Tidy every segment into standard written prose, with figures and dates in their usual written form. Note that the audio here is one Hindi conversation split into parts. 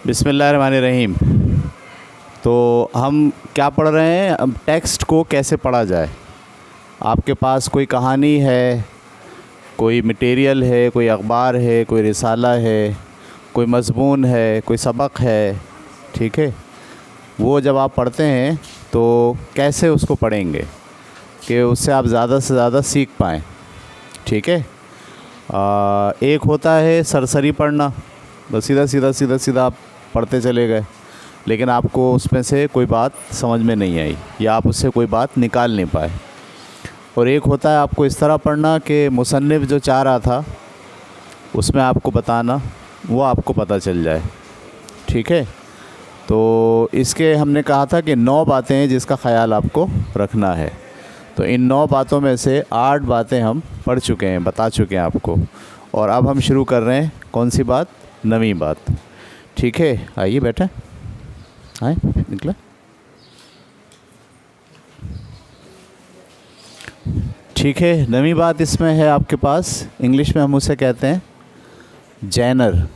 बिस्मिल्लाहिर्रहमानिर्रहीम। तो हम क्या पढ़ रहे हैं, अब टेक्स्ट को कैसे पढ़ा जाए। आपके पास कोई कहानी है, कोई मटेरियल है, कोई अखबार है, कोई रिसाला है, कोई मज़मून है, कोई सबक है, ठीक है। वो जब आप पढ़ते हैं तो कैसे उसको पढ़ेंगे कि उससे आप ज़्यादा से ज़्यादा सीख पाएँ, ठीक है। एक होता है सरसरी पढ़ना, बस सीधा आप पढ़ते चले गए, लेकिन आपको उसमें से कोई बात समझ में नहीं आई या आप उससे कोई बात निकाल नहीं पाए। और एक होता है आपको इस तरह पढ़ना कि मुसन्निफ़ जो चाह रहा था उसमें आपको बताना, वो आपको पता चल जाए, ठीक है। तो इसके हमने कहा था कि 9 बातें हैं जिसका ख़याल आपको रखना है। तो इन 9 बातों में से 8 बातें हम पढ़ चुके हैं, बता चुके हैं आपको। और अब हम शुरू कर रहे हैं कौन सी बात, 9वीं बात, ठीक है। आइए बैठे, आए निकले। ठीक है, 9वीं बात इसमें है आपके पास, इंग्लिश में हम उसे कहते हैं जैनर,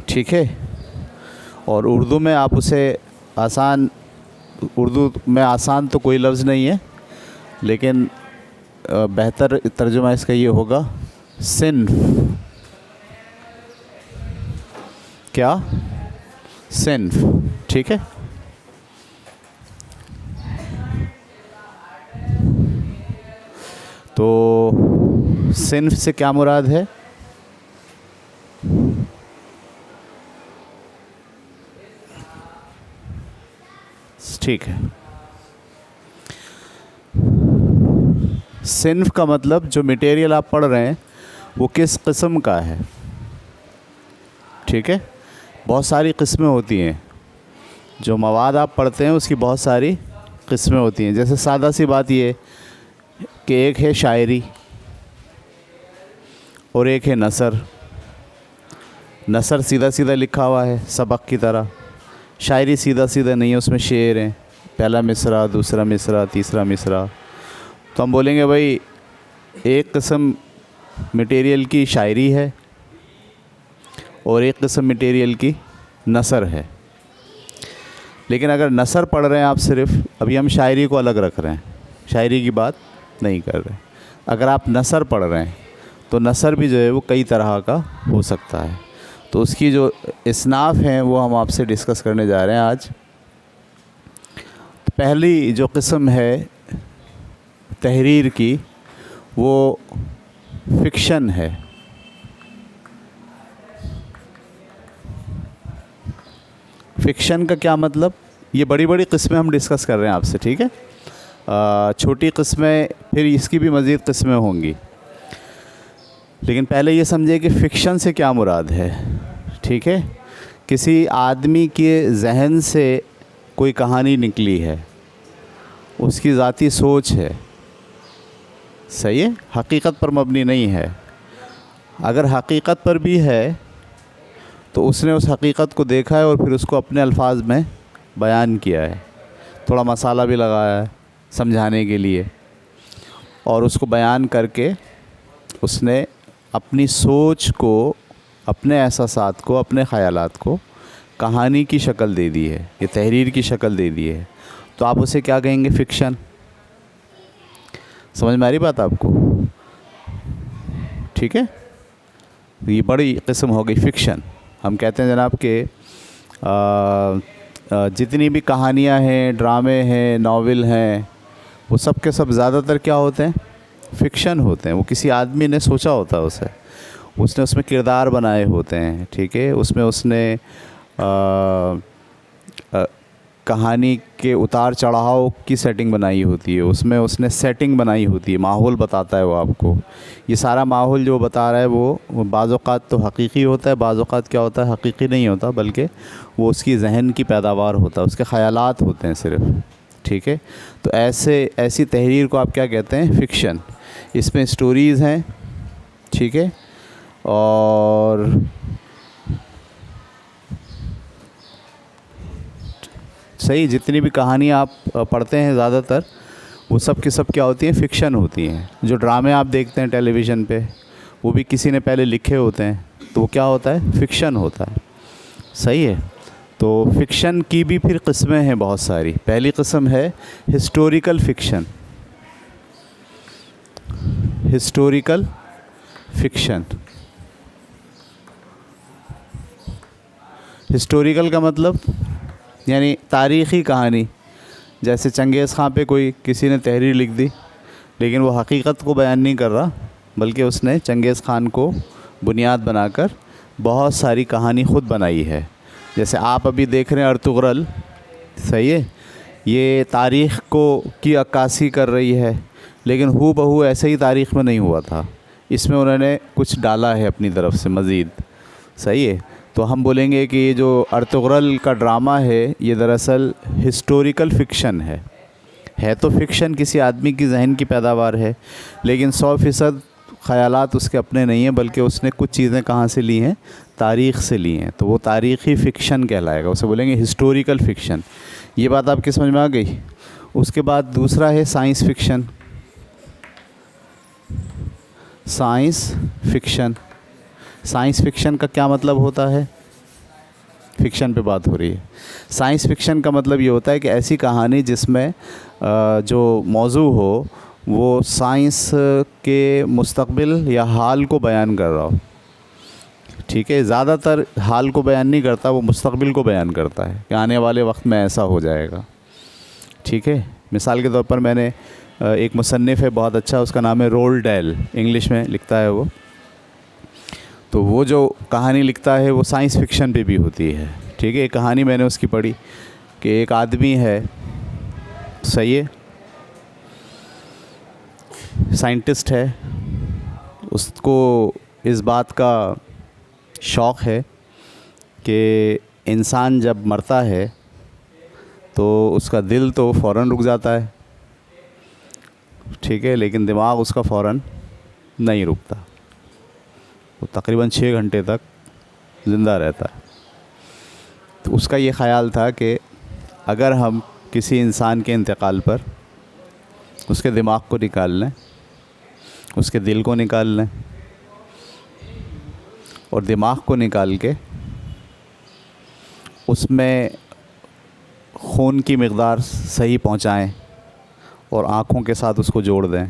ठीक है। और उर्दू में आप उसे आसान, उर्दू में आसान तो कोई लफ्ज़ नहीं है, लेकिन बेहतर तर्जुमा इसका ये होगा सिन्फ। क्या? सिन्फ, ठीक है। तो सिन्फ से क्या मुराद है? ठीक है, सिन्फ का मतलब जो मटेरियल आप पढ़ रहे हैं वो किस किस्म का है, ठीक है। बहुत सारी किस्में होती हैं, जो मवाद आप पढ़ते हैं उसकी बहुत सारी किस्में होती हैं। जैसे सादा सी बात ये कि एक है शायरी और एक है नसर। नसर सीधा सीधा लिखा हुआ है सबक की तरह, शायरी सीधा सीधा नहीं है, उसमें शेर हैं, पहला मिसरा, दूसरा मिसरा, तीसरा मिसरा। तो हम बोलेंगे भाई एक किस्म मटेरियल की शायरी है और एक किस्म मटेरियल की नसर है। लेकिन अगर नसर पढ़ रहे हैं आप सिर्फ, अभी हम शायरी को अलग रख रहे हैं, शायरी की बात नहीं कर रहे। अगर आप नसर पढ़ रहे हैं तो नसर भी जो है वो कई तरह का हो सकता है। तो उसकी जो इसनाफ़ हैं वो हम आपसे डिस्कस करने जा रहे हैं आज। तो पहली जो किस्म है तहरीर की वो फ़िक्शन है। फ़िक्शन का क्या मतलब, ये बड़ी बड़ी किस्में हम डिस्कस कर रहे हैं आपसे, ठीक है। छोटी किस्में फिर इसकी भी मज़ीद किस्में होंगी, लेकिन पहले ये समझिए कि फ़िक्शन से क्या मुराद है, ठीक है। किसी आदमी के जहन से कोई कहानी निकली है, उसकी ज़ाती सोच है, सही है, हकीकत पर मबनी नहीं है। अगर हकीकत पर भी है तो उसने उस हकीकत को देखा है और फिर उसको अपने अल्फाज में बयान किया है, थोड़ा मसाला भी लगाया है समझाने के लिए, और उसको बयान करके उसने अपनी सोच को, अपने एहसासात को, अपने ख़यालात को कहानी की शक्ल दे दी है, ये तहरीर की शक्ल दे दी है। तो आप उसे क्या कहेंगे? फ़िक्शन। समझ में आ रही बात आपको? ठीक है, ये बड़ी किस्म हो गई फ़िक्शन। हम कहते हैं जनाब के जितनी भी कहानियाँ हैं, ड्रामे हैं, नावल हैं, वो सब के सब ज़्यादातर क्या होते हैं? फ़िक्शन होते हैं। वो किसी आदमी ने सोचा होता है उसे, उसने उसमें किरदार बनाए होते हैं, ठीक है। उसमें उसने कहानी के उतार चढ़ाव की सेटिंग बनाई होती है, उसमें उसने सेटिंग बनाई होती है, माहौल बताता है वो आपको। ये सारा माहौल जो बता रहा है वो बाज़ औक़ात तो हकीकी होता है, बाज़ औक़ात क्या होता है, हकीकी नहीं होता, बल्कि वो उसकी जहन की पैदावार होता है, उसके ख़यालात होते हैं सिर्फ़, ठीक है। तो ऐसी तहरीर को आप क्या कहते हैं? फ़िक्शन। इसमें स्टोरीज़ हैं, ठीक है, और सही जितनी भी कहानी आप पढ़ते हैं ज़्यादातर वो सब की सब क्या होती हैं? फ़िक्शन होती हैं। जो ड्रामे आप देखते हैं टेलीविज़न पे वो भी किसी ने पहले लिखे होते हैं, तो वो क्या होता है, फ़िक्शन होता है। सही है। तो फ़िक्शन की भी फिर किस्में हैं बहुत सारी। पहली किस्म है historical fiction. Historical fiction, historical का मतलब यानी तारीख़ी कहानी। जैसे चंगेज़ ख़ान पे कोई किसी ने तहरीर लिख दी, लेकिन वो हकीकत को बयान नहीं कर रहा, बल्कि उसने चंगेज़ ख़ान को बुनियाद बनाकर बहुत सारी कहानी ख़ुद बनाई है। जैसे आप अभी देख रहे हैं अर्तुगरल, सही है, ये तारीख़ को की अक्कासी कर रही है, लेकिन हूबहू ऐसे ही तारीख़ में नहीं हुआ था। इसमें उन्होंने कुछ डाला है अपनी तरफ से मज़ीद। सही है। तो हम बोलेंगे कि ये जो अर्तुगरल का ड्रामा है, ये दरअसल हिस्टोरिकल फ़िक्शन है तो फ़िक्शन किसी आदमी की जहन की पैदावार है, लेकिन 100% ख़यालात उसके अपने नहीं हैं, बल्कि उसने कुछ चीज़ें कहाँ से ली हैं, तारीख़ से ली हैं। तो वो तारीख़ी फ़िक्शन कहलाएगा, उसे बोलेंगे हिस्टोरिकल फ़िक्शन। ये बात आपकी समझ में आ गई। उसके बाद दूसरा है science fiction. Science fiction, science fiction का क्या मतलब होता है, फ़िक्शन पे बात हो रही है। साइंस फ़िक्शन का मतलब ये होता है कि ऐसी कहानी जिसमें जो मौजू हो वो साइंस के मुस्तक़बिल या हाल को बयान कर रहा हो। ठीक है। ज़्यादातर हाल को बयान नहीं करता, वो मुस्तक़बिल को बयान करता है कि आने वाले वक्त में ऐसा हो जाएगा। ठीक है। मिसाल के तौर पर मैंने एक मुसन्निफ़ है बहुत अच्छा, उसका नाम है रोल्ड डेल, इंग्लिश में लिखता है वो। तो वो जो कहानी लिखता है वो साइंस फ़िक्शन पे भी होती है। ठीक है। एक कहानी मैंने उसकी पढ़ी कि एक आदमी है, सही है, साइंटिस्ट है, उसको इस बात का शौक़ है कि इंसान जब मरता है तो उसका दिल तो फ़ौरन रुक जाता है, ठीक है, लेकिन दिमाग उसका फ़ौरन नहीं रुकता। वो तकरीबन 6 घंटे तक ज़िंदा रहता है। तो उसका ये ख़याल था कि अगर हम किसी इंसान के इंतकाल पर उसके दिमाग को निकाल लें, उसके दिल को निकाल लें और दिमाग को निकाल के उसमें खून की मिक़दार सही पहुंचाएं और आँखों के साथ उसको जोड़ दें,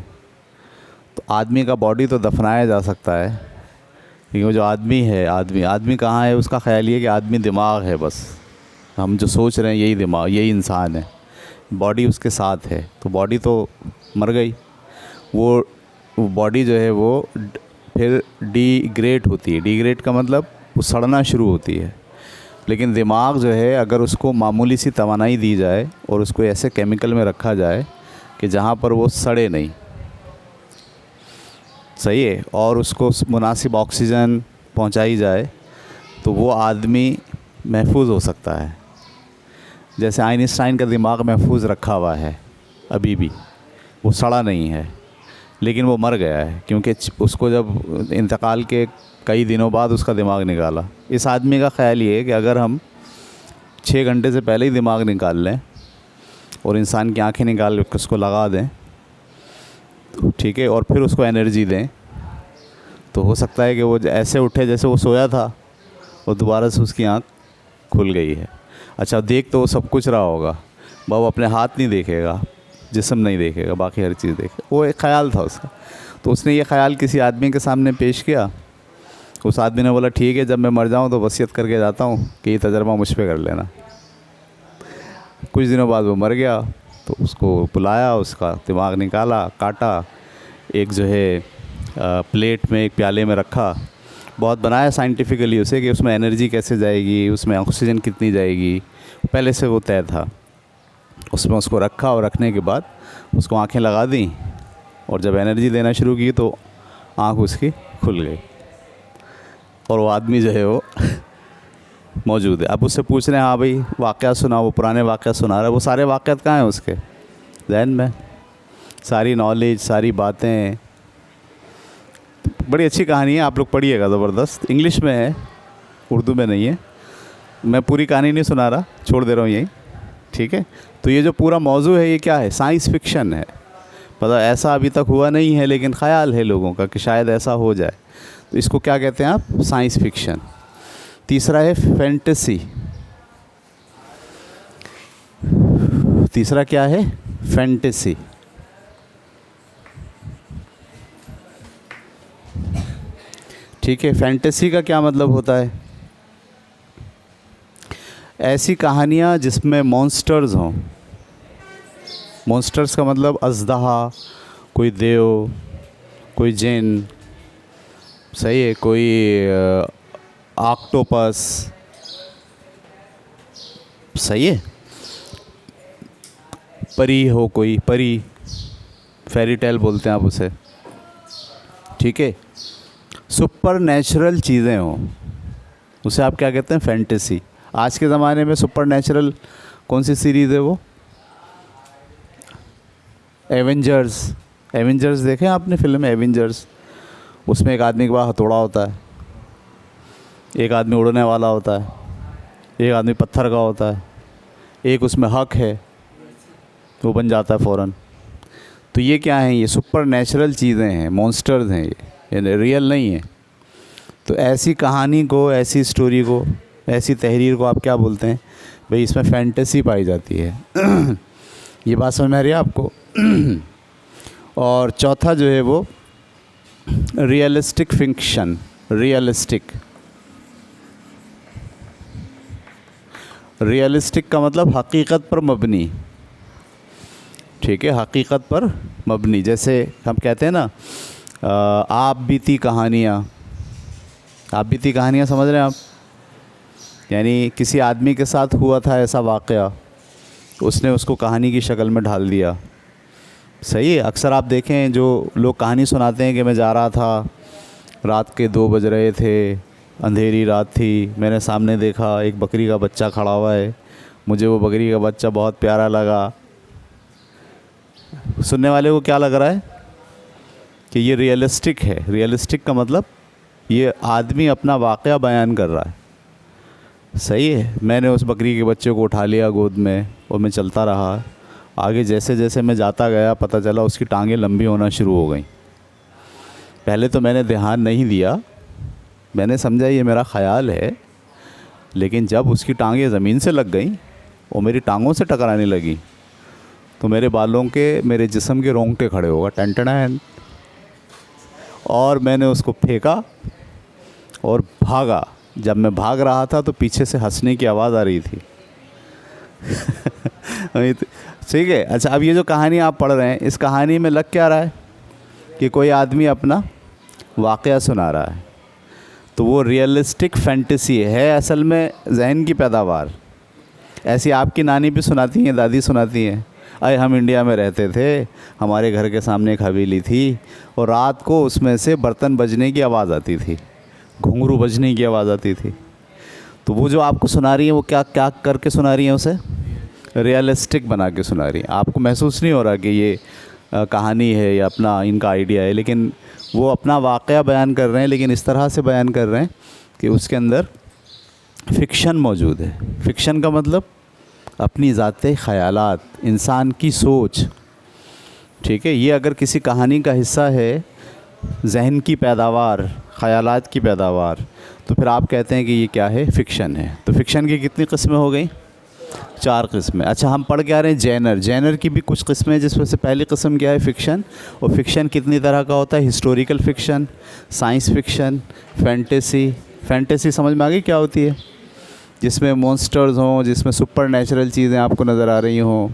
तो आदमी का बॉडी तो दफनाया जा सकता है, लेकिन वो जो आदमी है, आदमी कहाँ है, उसका ख़्याल ये कि आदमी दिमाग है, बस हम जो सोच रहे हैं यही दिमाग, यही इंसान है, बॉडी उसके साथ है। तो बॉडी तो मर गई, वो बॉडी जो है वो फिर डीग्रेड होती है। डीग्रेड का मतलब वो सड़ना शुरू होती है। लेकिन दिमाग जो है, अगर उसको मामूली सी तवानाई दी जाए और उसको ऐसे केमिकल में रखा जाए कि जहाँ पर वो सड़े नहीं, सही है, और उसको मुनासिब ऑक्सीजन पहुँचाई जाए, तो वो आदमी महफूज हो सकता है। जैसे आइंस्टाइन का दिमाग महफूज रखा हुआ है अभी भी, वो सड़ा नहीं है, लेकिन वो मर गया है क्योंकि उसको जब इंतकाल के कई दिनों बाद उसका दिमाग निकाला। इस आदमी का ख़्याल ये है कि अगर हम 6 घंटे से पहले ही दिमाग निकाल लें और इंसान की आंखें निकाल के उसको लगा दें, तो ठीक है, और फिर उसको एनर्जी दें, तो हो सकता है कि वो ऐसे उठे जैसे वो सोया था और दोबारा से उसकी आँख खुल गई है। अच्छा, देख तो वो सब कुछ रहा होगा, वो अपने हाथ नहीं देखेगा, जिस्म नहीं देखेगा, बाकी हर चीज़ देखे। वो एक ख़याल था उसका। तो उसने ये ख़याल किसी आदमी के सामने पेश किया। उस आदमी ने बोला ठीक है, जब मैं मर जाऊँ तो वसीयत करके जाता हूँ कि ये तजर्बा मुझ पे कर लेना। कुछ दिनों बाद वो मर गया, तो उसको बुलाया, उसका दिमाग निकाला, काटा, एक जो है प्लेट में, एक प्याले में रखा, बहुत बनाया साइंटिफिकली उसे कि उसमें एनर्जी कैसे जाएगी, उसमें ऑक्सीजन कितनी जाएगी, पहले से वो तय था। उसमें उसको रखा और रखने के बाद उसको आंखें लगा दी और जब एनर्जी देना शुरू की तो आँख उसकी खुल गई और वो आदमी जो है वो मौजूद है। अब उससे पूछ रहे हैं, हाँ भाई वाक़या सुना, वो पुराने वाक़या सुना रहा है, वो सारे वाक़यात कहाँ हैं उसके ज़हन में, सारी नॉलेज, सारी बातें। बड़ी अच्छी कहानी है, आप लोग पढ़िएगा, ज़बरदस्त। इंग्लिश में है, उर्दू में नहीं है। मैं पूरी कहानी नहीं सुना रहा, छोड़ दे रहा हूँ यहीं, ठीक है। तो ये जो पूरा मौजू है ये क्या है, साइंस फ़िक्शन है। मतलब ऐसा अभी तक हुआ नहीं है, लेकिन ख़याल है लोगों का कि शायद ऐसा हो जाए। तो इसको क्या कहते हैं आप? Science fiction. तीसरा है फैंटेसी। तीसरा क्या है? फैंटेसी। ठीक है, फैंटेसी का क्या मतलब होता है? ऐसी कहानियाँ जिसमें मॉन्स्टर्स हों। मॉन्स्टर्स का मतलब अज़दहा, कोई देव, कोई जिन, सही है, कोई ऑक्टोपस, सही है, परी हो, कोई परी, फेरी टेल बोलते हैं आप उसे। ठीक है, सुपर नेचुरल चीज़ें हों, उसे आप क्या कहते हैं? फैंटेसी। आज के ज़माने में सुपर नेचुरल कौन सी सीरीज़ है? वो एवेंजर्स। एवेंजर्स देखे आपने फिल्म एवेंजर्स? उसमें एक आदमी के पास हथौड़ा होता है, एक आदमी उड़ने वाला होता है, एक आदमी पत्थर का होता है, एक उसमें हक है, वो बन जाता है फ़ौरन। तो ये क्या है? ये सुपर नेचुरल चीज़ें हैं, मॉन्स्टर्स हैं, ये रियल नहीं है। तो ऐसी कहानी को, ऐसी स्टोरी को, ऐसी तहरीर को आप क्या बोलते हैं? भाई इसमें फैंटेसी पाई जाती है। ये बात समझ में आ रही है आपको? और चौथा जो है वो रियलिस्टिक फिक्शन। रियलिस्टिक का मतलब हकीकत पर मबनी। ठीक है, हकीकत पर मबनी। जैसे हम कहते हैं ना, आप बीती कहानियाँ। आप बीती कहानियाँ समझ रहे हैं आप? यानी किसी आदमी के साथ हुआ था ऐसा वाक़या, उसने उसको कहानी की शक्ल में ढाल दिया। सही है। अक्सर आप देखें जो लोग कहानी सुनाते हैं कि मैं जा रहा था, रात के 2 बज रहे थे, अंधेरी रात थी, मैंने सामने देखा एक बकरी का बच्चा खड़ा हुआ है, मुझे वो बकरी का बच्चा बहुत प्यारा लगा। सुनने वाले को क्या लग रहा है कि ये रियलिस्टिक है। रियलिस्टिक का मतलब ये आदमी अपना वाक़या बयान कर रहा है। सही है। मैंने उस बकरी के बच्चे को उठा लिया गोद में और मैं चलता रहा। आगे जैसे जैसे मैं जाता गया पता चला उसकी टांगें लंबी होना शुरू हो गई। पहले तो मैंने ध्यान नहीं दिया, मैंने समझा ये मेरा ख़याल है, लेकिन जब उसकी टांगें ज़मीन से लग गई और मेरी टांगों से टकराने लगी तो मेरे बालों के, मेरे जिस्म के रोंगटे खड़े हो गए, टन, और मैंने उसको फेंका और भागा। जब मैं भाग रहा था तो पीछे से हंसने की आवाज़ आ रही थी। ठीक है। अच्छा, अब ये जो कहानी आप पढ़ रहे हैं, इस कहानी में लग क्या रहा है कि कोई आदमी अपना वाक़या सुना रहा है, तो वो रियलिस्टिक फैंटेसी है, असल में जहन की पैदावार। ऐसी आपकी नानी भी सुनाती हैं, दादी सुनाती हैं। अरे हम इंडिया में रहते थे, हमारे घर के सामने एक हवेली थी और रात को उसमें से बर्तन बजने की आवाज़ आती थी, घुंघरू बजने की आवाज़ आती थी। तो वो जो आपको सुना रही है वो क्या क्या करके सुना रही है? उसे रियलिस्टिक बना के सुना रही है। आपको महसूस नहीं हो रहा कि ये कहानी है या अपना इनका आइडिया है, लेकिन वो अपना वाक़या बयान कर रहे हैं, लेकिन इस तरह से बयान कर रहे हैं कि उसके अंदर फ़िक्शन मौजूद है। फ़िक्शन का मतलब अपनी ज़ाते ख़यालात, इंसान की सोच। ठीक है। ये अगर किसी कहानी का हिस्सा है, जहन की पैदावार, ख़यालात की पैदावार, तो फिर आप कहते हैं कि ये क्या है? फ़िक्शन है। तो फ़िक्शन की कितनी किस्में हो गई? 4 किस्में। अच्छा, हम पढ़ के आ रहे हैं जैनर। जैनर की भी कुछ किस्में हैं, जिसमें से पहली किस्म क्या है? फ़िक्शन। और फ़िक्शन कितनी तरह का होता है? Historical fiction, science fiction, fantasy. Fantasy समझ में आ गई क्या होती है? जिसमें मॉन्स्टर्स हों, जिसमें सुपर नेचुरल चीज़ें आपको नज़र आ रही हों।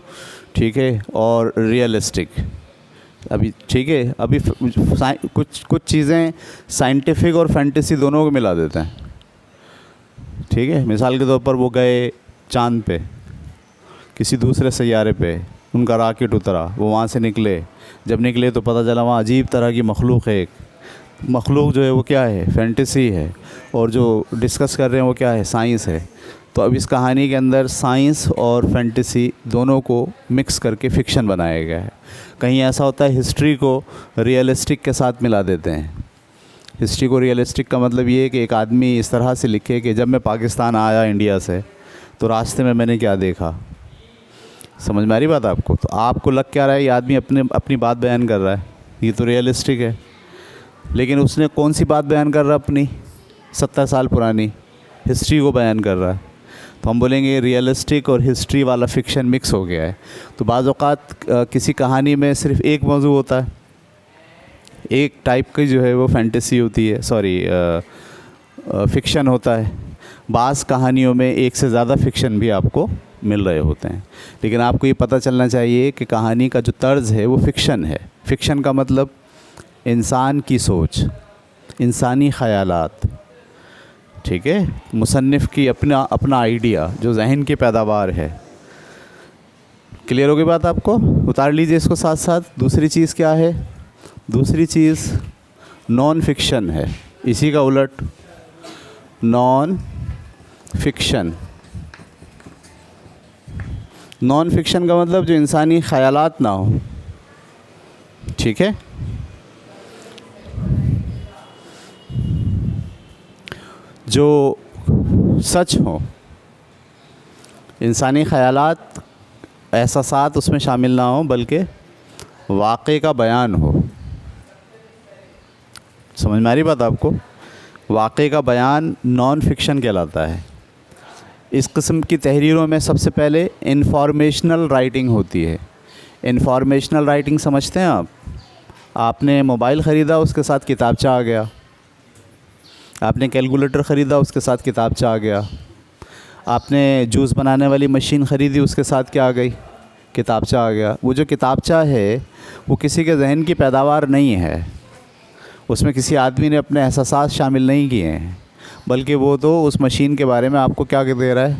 ठीक है। और रियलिस्टिक। अभी ठीक है, अभी कुछ चीज़ें साइंटिफिक और फैंटेसी दोनों को मिला देते हैं। ठीक है। मिसाल के तौर पर वो गए चाँद पे, किसी दूसरे सैयारे पे उनका रॉकेट उतरा, वो वहाँ से निकले। जब निकले तो पता चला वहाँ अजीब तरह की मखलूक है। एक मखलूक जो है वो क्या है? फैंटेसी है। और जो डिस्कस कर रहे हैं वो क्या है? साइंस है। तो अब इस कहानी के अंदर साइंस और फैंटेसी दोनों को मिक्स करके फ़िक्शन बनाया गया है। कहीं ऐसा होता है हिस्ट्री को रियलिस्टिक के साथ मिला देते हैं। हिस्ट्री को रियलिस्टिक का मतलब ये है कि एक आदमी इस तरह से लिखे कि जब मैं पाकिस्तान आया इंडिया से तो रास्ते में मैंने क्या देखा। समझ में आ रही बात आपको? तो आपको लग क्या रहा है? ये आदमी अपनी बात बयान कर रहा है, ये तो रियलिस्टिक है। लेकिन उसने कौन सी बात बयान कर रहा अपनी 70 साल पुरानी हिस्ट्री को बयान कर रहा है। तो हम बोलेंगे रियलिस्टिक और हिस्ट्री वाला फ़िक्शन मिक्स हो गया है। तो बाज़ औक़ात किसी कहानी में सिर्फ़ एक मौजू होता है, एक टाइप की जो है वो फैंटेसी होती है, सॉरी फ़िक्शन होता है। बाज़ कहानियों में एक से ज़्यादा फ़िक्शन भी आपको मिल रहे होते हैं। लेकिन आपको ये पता चलना चाहिए कि कहानी का जो तर्ज़ है वो फ़िक्शन है। फ़िक्शन का मतलब इंसान की सोच, इंसानी ख़यालात, ठीक है, मुसन्निफ़ की अपना आइडिया जो जहन की पैदावार है। क्लियर हो गई बात आपको? उतार लीजिए इसको साथ साथ। दूसरी चीज़ क्या है? दूसरी चीज़ नॉन फिक्शन है। इसी का उलट नॉन फिक्शन। नॉन फिक्शन का मतलब जो इंसानी ख़यालात ना हो, ठीक है, जो सच हो, इंसानी ख़यालात एहसासात उसमें शामिल ना हो, बल्कि वाक़े का बयान हो। समझ में आ रही बात आपको? वाक़े का बयान नॉन फिक्शन कहलाता है। इस किस्म की तहरीरों में सबसे पहले इंफॉर्मेशनल राइटिंग होती है। इंफॉर्मेशनल राइटिंग समझते हैं आप? आपने मोबाइल ख़रीदा, उसके साथ किताबचा आ गया। आपने कैलकुलेटर ख़रीदा, उसके साथ किताबचा आ गया। आपने जूस बनाने वाली मशीन ख़रीदी, उसके साथ क्या आ गई? किताबचा आ गया। वो जो किताबचा है वो किसी के जहन की पैदावार नहीं है, उसमें किसी आदमी ने अपने एहसासात शामिल नहीं किए हैं, बल्कि वो तो उस मशीन के बारे में आपको क्या दे रहा है?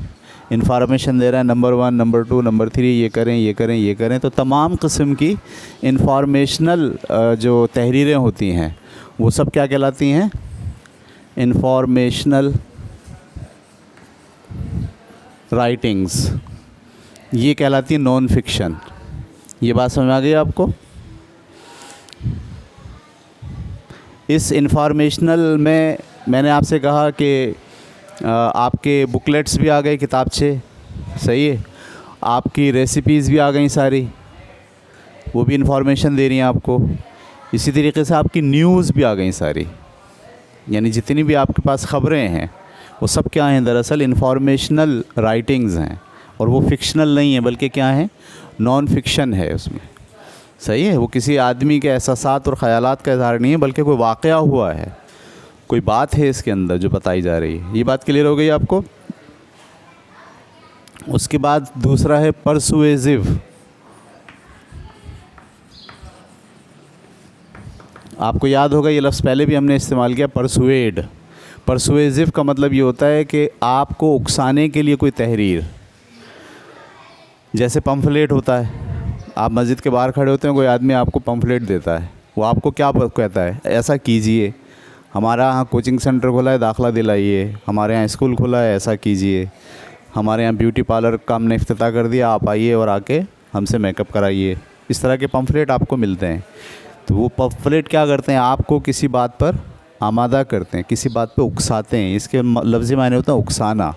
इन्फॉर्मेशन दे रहा है। नंबर 1, नंबर 2, नंबर 3, ये करें, ये करें, ये करें। तो तमाम किस्म की इन्फॉर्मेशनल जो तहरीरें होती हैं वो सब क्या कहलाती हैं? Informational writings. ये कहलाती है नॉन फिक्शन। ये बात समझ आ गई आपको? इस इन्फॉर्मेशनल में मैंने आपसे कहा कि आपके बुकलेट्स भी आ गए, किताबचे, सही है, आपकी रेसिपीज़ भी आ गई सारी, वो भी इन्फॉर्मेशन दे रही हैं आपको। इसी तरीके से आपकी न्यूज़ भी आ गई सारी, यानी जितनी भी आपके पास ख़बरें हैं वो सब क्या हैं? दरअसल इन्फॉर्मेशनल राइटिंग्स हैं, और वो फिक्शनल नहीं है, बल्कि क्या है? नॉन फिक्शन है उसमें। सही है, वो किसी आदमी के एहसासात और ख़यालात का इज़हार नहीं है, बल्कि कोई वाक़या हुआ है, कोई बात है इसके अंदर जो बताई जा रही है। ये बात क्लियर हो गई आपको? उसके बाद दूसरा है परसुएसिव। आपको याद होगा ये लफ्ज़ पहले भी हमने इस्तेमाल किया, परसुएड। परसुएसिव का मतलब ये होता है कि आपको उकसाने के लिए कोई तहरीर, जैसे पम्फलेट होता है, आप मस्जिद के बाहर खड़े होते हैं, कोई आदमी आपको पम्फलेट देता है, वो आपको क्या कहता है? ऐसा कीजिए, हमारा यहाँ कोचिंग सेंटर खुला है, दाखिला दिलाइए, हमारे यहाँ स्कूल खुला है, ऐसा कीजिए, हमारे यहाँ ब्यूटी पार्लर का हमने इफ्तिताह कर दिया, आप आइए और आके हमसे मेकअप कराइए। इस तरह के पम्फलेट आपको मिलते हैं। तो वो पम्फलेट क्या करते हैं? आपको किसी बात पर आमादा करते हैं, किसी बात पे उकसाते हैं। इसके लफ्ज़ी मायने होता है उकसाना।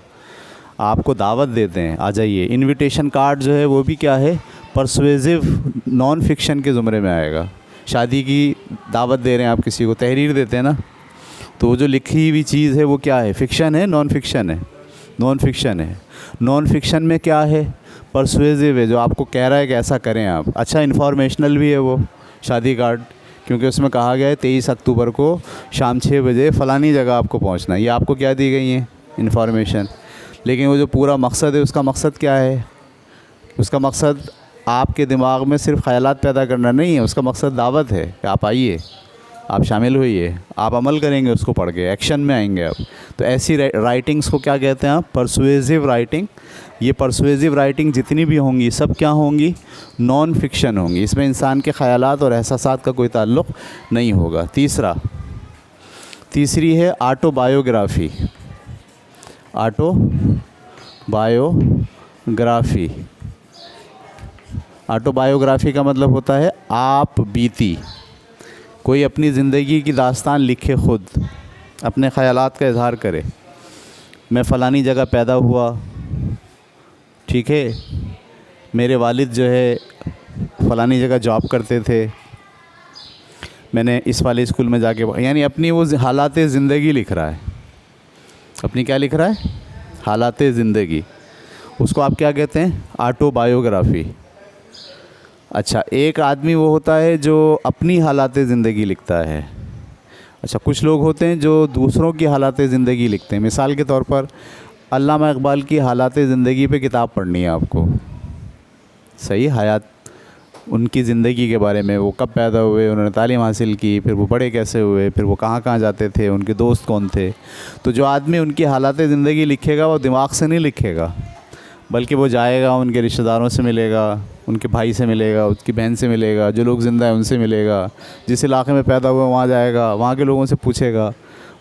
आपको दावत देते हैं, आ जाइए। इनविटेशन कार्ड जो है वो भी क्या है? परसुएसिव नॉन फिक्शन के ज़ुमरे में आएगा। शादी की दावत दे रहे हैं आप किसी को, तहरीर देते हैं ना, तो वो जो लिखी हुई चीज़ है वो क्या है? फिक्शन है, नॉन फिक्शन है? नॉन फिक्शन है। नॉन फिक्शन में क्या है? परसुएसिव है, जो आपको कह रहा है कि ऐसा करें आप। अच्छा, इन्फॉर्मेशनल भी है वो शादी कार्ड, क्योंकि उसमें कहा गया है 23 अक्टूबर को शाम 6 बजे फ़लानी जगह आपको पहुंचना है। ये आपको क्या दी गई है? इन्फॉर्मेशन। लेकिन वो जो पूरा मकसद है, उसका मकसद क्या है? उसका मकसद आपके दिमाग में सिर्फ ख़यालात पैदा करना नहीं है, उसका मकसद दावत है कि आप आइए, आप शामिल होइए, आप अमल करेंगे, उसको पढ़ के एक्शन में आएंगे आप। तो ऐसी राइटिंग्स को क्या कहते हैं आप? Persuasive writing. ये परसुएसिव राइटिंग जितनी भी होंगी सब क्या होंगी? नॉन फिक्शन होंगी। इसमें इंसान के ख़यालात और एहसासात का कोई ताल्लुक़ नहीं होगा। तीसरी है ऑटोबायोग्राफ़ी। ऑटोबायोग्राफ़ी। ऑटोबायोग्राफ़ी का मतलब होता है आप बीती। कोई अपनी ज़िंदगी की दास्तान लिखे, ख़ुद अपने ख़यालात का इज़हार करे। मैं फ़लानी जगह पैदा हुआ, ठीक है, मेरे वालिद जो है फ़लानी जगह जॉब करते थे, मैंने इस वाले स्कूल में जाके, यानी अपनी वो हालात ज़िंदगी लिख रहा है। अपनी क्या लिख रहा है? हालात ज़िंदगी। उसको आप क्या कहते हैं? ऑटोबायोग्राफी। अच्छा, एक आदमी वो होता है जो अपनी हालात ज़िंदगी लिखता है। अच्छा, कुछ लोग होते हैं जो दूसरों की हालात ज़िंदगी लिखते हैं। मिसाल के तौर पर अल्लामा इकबाल की हालात ज़िंदगी पे किताब पढ़नी है आपको, सही, हयात, उनकी ज़िंदगी के बारे में, वो कब पैदा हुए, उन्होंने तालीम हासिल की, फिर वो बड़े कैसे हुए, फिर वो कहाँ कहाँ जाते थे, उनके दोस्त कौन थे। तो जो आदमी उनकी हालात ज़िंदगी लिखेगा वो दिमाग से नहीं लिखेगा, बल्कि वो जाएगा, उनके रिश्तेदारों से मिलेगा, उनके भाई से मिलेगा, उसकी बहन से मिलेगा, जो लोग ज़िंदा हैं उनसे मिलेगा, जिस इलाके में पैदा हुआ वहाँ जाएगा, वहाँ के लोगों से पूछेगा,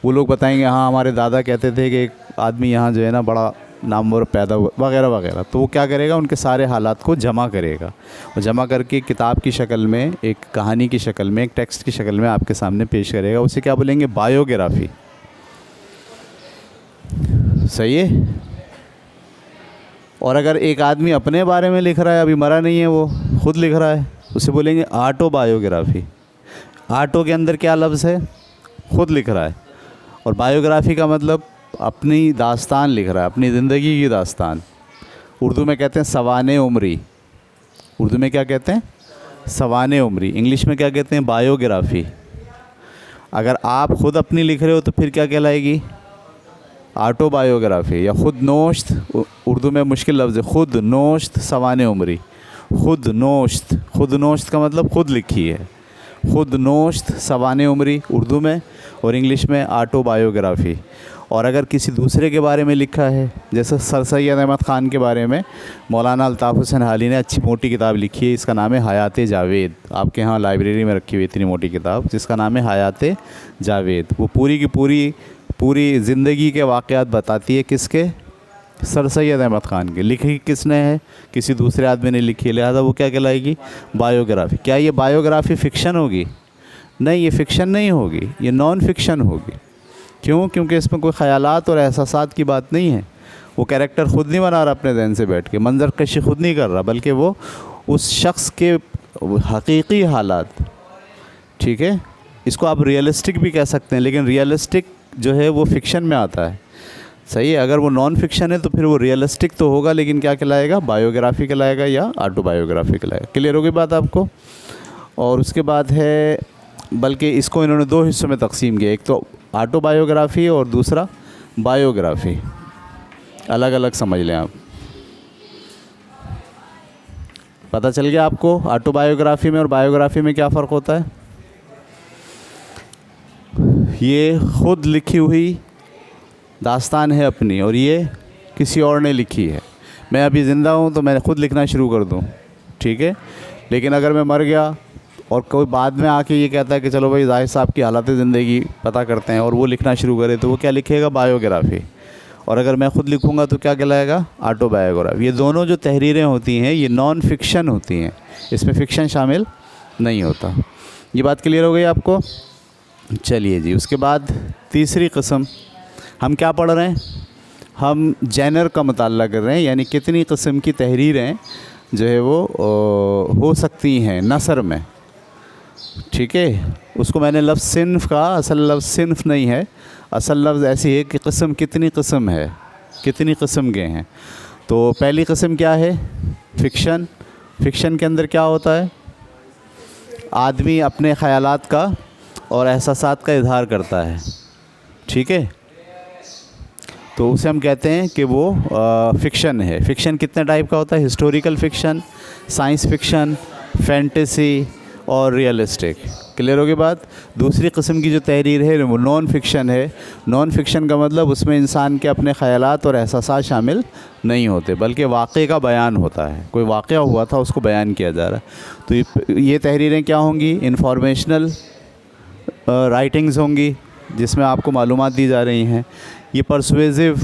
वो लोग बताएंगे हाँ हमारे दादा कहते थे कि एक आदमी यहाँ जो है ना बड़ा नामवर पैदा हुआ, वगैरह वगैरह। तो वो क्या करेगा? उनके सारे हालात को जमा करेगा, और जमा करके किताब की शक्ल में, एक कहानी की शक्ल में, एक टेक्स्ट की शक्ल में आपके सामने पेश करेगा। उसे क्या बोलेंगे? बायोग्राफी। सही है। और अगर एक आदमी अपने बारे में लिख रहा है, अभी मरा नहीं है, वो खुद लिख रहा है, उसे बोलेंगे ऑटोबायोग्राफी। ऑटो के अंदर क्या लफ्ज़ है? खुद लिख रहा है। और बायोग्राफी का मतलब अपनी दास्तान लिख रहा है, अपनी ज़िंदगी की दास्तान। उर्दू में कहते हैं सवाने उम्री। उर्दू में क्या कहते हैं? सवाने उम्री। इंग्लिश में क्या कहते हैं? बायोग्राफी। अगर आप खुद अपनी लिख रहे हो तो फिर क्या कहलाएगी? ऑटोबायोग्राफी या खुद नोश्त। उर्दू में मुश्किल लफ्ज़ है, खुद नोश्त सवाने उम्री। खुद नोश्त, खुद नोश्त का मतलब खुद लिखी है। खुद नोश्त सवाने उम्री उर्दू में, और इंग्लिश में ऑटोबायोग्राफी। और अगर किसी दूसरे के बारे में लिखा है, जैसे सर सैयद अहमद ख़ान के बारे में मौलाना अल्ताफ़ हुसैन हाली ने अच्छी मोटी किताब लिखी है, इसका नाम है हयात जावेद। आपके यहाँ लाइब्रेरी में रखी हुई इतनी मोटी किताब जिसका नाम है हयात जावेद। वो पूरी की पूरी ज़िंदगी के वाक़यात बताती है। किसके? सर सैयद अहमद ख़ान के। लिखी किसने है? किसी दूसरे आदमी ने लिखी है, लिहाजा वो क्या कहलाएगी? बायोग्राफी। क्या ये बायोग्राफी फ़िक्शन होगी? नहीं, ये फ़िक्शन नहीं होगी, ये नॉन फिक्शन होगी। क्यों? क्योंकि इसमें कोई ख़यालात और एहसासात की बात नहीं है। वो कैरेक्टर ख़ुद नहीं बना रहा अपने जहन से बैठ के, मंजर कशी ख़ुद नहीं कर रहा, बल्कि वो उस शख्स के हकीकी हालात, ठीक है, इसको आप रियलिस्टिक भी कह सकते हैं, लेकिन रियलिस्टिक जो है वो फ़िक्शन में आता है। सही है। अगर वो नॉन फिक्शन है तो फिर वो रियलिस्टिक तो होगा, लेकिन क्या कहलाएगा? बायोग्राफी कहलाएगा या ऑटोबायोग्राफी कहलाएगा। क्लियर होगी बात आपको? और उसके बाद है, बल्कि इसको इन्होंने दो हिस्सों में तकसीम किया, एक तो ऑटोबायोग्राफी और दूसरा बायोग्राफी। अलग अलग समझ लें आप। पता चल गया आपको ऑटोबायोग्राफी में और बायोग्राफी में क्या फ़र्क होता है? ये ख़ुद लिखी हुई दास्तान है अपनी, और ये किसी और ने लिखी है। मैं अभी ज़िंदा हूँ तो मैं ख़ुद लिखना शुरू कर दूँ, ठीक है, लेकिन अगर मैं मर गया और कोई बाद में आके ये कहता है कि चलो भाई जाहिद साहब की हालत ज़िंदगी पता करते हैं, और वो लिखना शुरू करे, तो वो क्या लिखेगा? बायोग्राफी। और अगर मैं ख़ुद लिखूँगा तो क्या कहलाएगा? ऑटोबायोग्राफी। ये दोनों जो तहरीरें होती हैं ये नॉन फिक्शन होती हैं, इसमें फ़िक्शन शामिल नहीं होता। ये बात क्लियर हो गई आपको? चलिए जी, उसके बाद तीसरी किस्म हम क्या पढ़ रहे हैं? हम जैनर का मुताला कर रहे हैं, यानी कितनी किस्म की तहरीरें जो है वो हो सकती हैं नसर में, ठीक है। उसको मैंने लफ्ज़ सिन्फ़ का, असल लफ्ज़ सिन्फ़ नहीं है, असल लफ्ज़ ऐसी है कि किस्म, कितनी किस्म है, कितनी किस्म के हैं। तो पहली किस्म क्या है? फ़िक्शन। फ़िक्शन के अंदर क्या होता है? आदमी अपने ख़यालात का और एहसासात का इज़हार करता है, ठीक है, तो उसे हम कहते हैं कि वो फ़िक्शन है। फ़िक्शन कितने टाइप का होता है? Historical fiction, science fiction, fantasy और रियलिस्टिक। क्लियर होगी बात? दूसरी किस्म की जो तहरीर है वो नॉन फ़िक्शन है। नॉन फ़िक्शन का मतलब उसमें इंसान के अपने ख़यालात और एहसासात शामिल नहीं होते, बल्कि वाक़े का बयान होता है। कोई वाक़या हुआ था उसको बयान किया जा रहा है। तो ये तहरीरें क्या होंगी? इंफॉर्मेशनल राइटिंग्स होंगी जिसमें आपको मालूमात दी जा रही हैं। ये परसुएसिव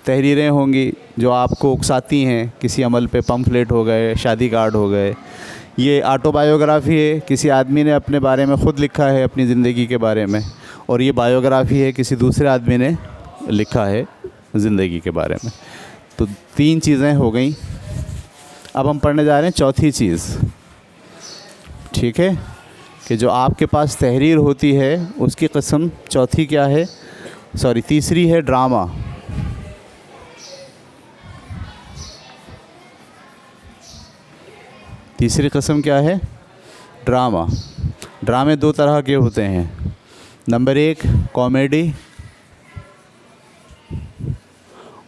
तहरीरें होंगी जो आपको उकसाती हैं किसी अमल पे, पम्फलेट हो गए, शादी कार्ड हो गए। ये ऑटोबायोग्राफी है, किसी आदमी ने अपने बारे में ख़ुद लिखा है, अपनी ज़िंदगी के बारे में। और ये बायोग्राफी है, किसी दूसरे आदमी ने लिखा है ज़िंदगी के बारे में। तो तीन चीज़ें हो गई। अब हम पढ़ने जा रहे हैं चौथी चीज़, ठीक है। कि जो आपके पास तहरीर होती है उसकी किस्म चौथी क्या है, सॉरी तीसरी है ड्रामा। तीसरी किस्म क्या है, ड्रामा। ड्रामे दो तरह के होते हैं, नंबर एक कॉमेडी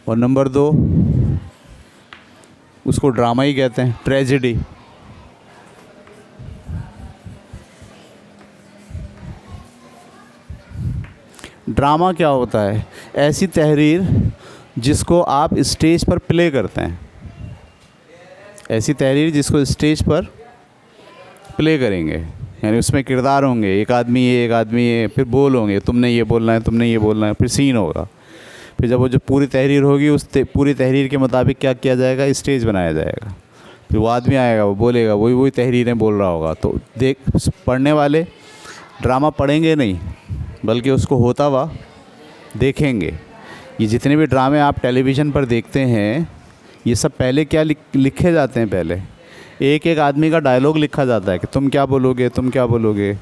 और नंबर दो उसको ड्रामा ही कहते हैं, ट्रेजेडी। ड्रामा क्या होता है, ऐसी तहरीर जिसको आप स्टेज पर प्ले करते हैं, ऐसी तहरीर जिसको स्टेज पर प्ले करेंगे, यानी उसमें किरदार होंगे, एक आदमी ये एक आदमी ये, फिर बोल होंगे, तुमने ये बोलना है तुमने ये बोलना है, फिर सीन होगा, फिर जब वो जो पूरी तहरीर होगी उस पूरी तहरीर के मुताबिक क्या किया जाएगा, स्टेज बनाया जाएगा, फिर वो आदमी आएगा वो बोलेगा, वही वही तहरीरें बोल रहा होगा। तो पढ़ने वाले ड्रामा पढ़ेंगे नहीं बल्कि उसको होता हुआ देखेंगे। ये जितने भी ड्रामे आप टेलीविज़न पर देखते हैं ये सब पहले क्या लिखे जाते हैं, पहले एक एक आदमी का डायलॉग लिखा जाता है कि तुम क्या बोलोगे तुम क्या बोलोगे,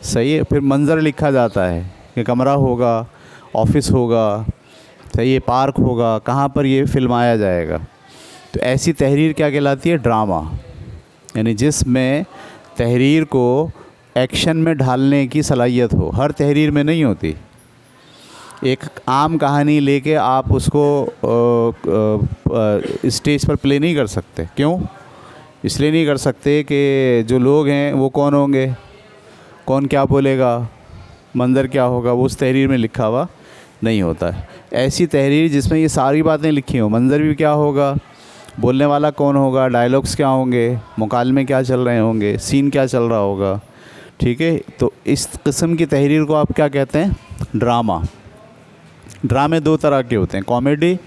सही है। फिर मंज़र लिखा जाता है कि कमरा होगा, ऑफिस होगा, सही है, पार्क होगा, कहाँ पर ये फिल्माया जाएगा। तो ऐसी तहरीर क्या कहलाती है, ड्रामा, यानी जिसमें तहरीर को एक्शन में ढालने की सलाहियत हो। हर तहरीर में नहीं होती। एक आम कहानी लेके आप उसको स्टेज पर प्ले नहीं कर सकते। क्यों? इसलिए नहीं कर सकते कि जो लोग हैं वो कौन होंगे, कौन क्या बोलेगा, मंज़र क्या होगा, वो उस तहरीर में लिखा हुआ नहीं होता है। ऐसी तहरीर जिसमें ये सारी बातें लिखी हों, मंज़र भी क्या होगा, बोलने वाला कौन होगा, डायलॉग्स क्या होंगे, मुकालमे क्या चल रहे होंगे, सीन क्या चल रहा होगा, ठीक है। तो इस किस्म की तहरीर को आप क्या कहते हैं, ड्रामा। ड्रामे दो तरह के होते हैं, कॉमेडी